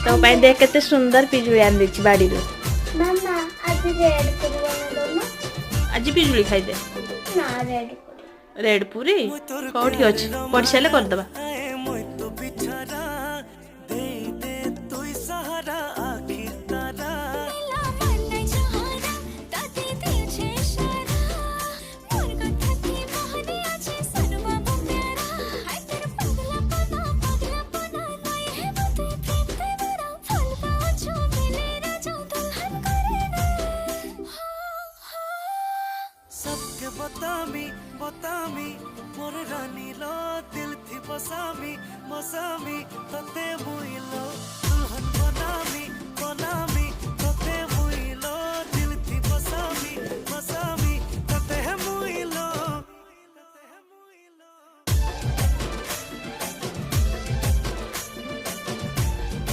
तो पाई देख केते सुंदर पिजुली आन देछि बाड़ी रो। मामा आज रेड पूरी बना दो ना। आज पिजुली खाई दे। ना रेड पूरी। रेड पूरी कोठी अछि पड़ साले कर दबा। सबके बतामी बतामी मोर रानी लो दिल थी बसामी मौसमी तते मुइलो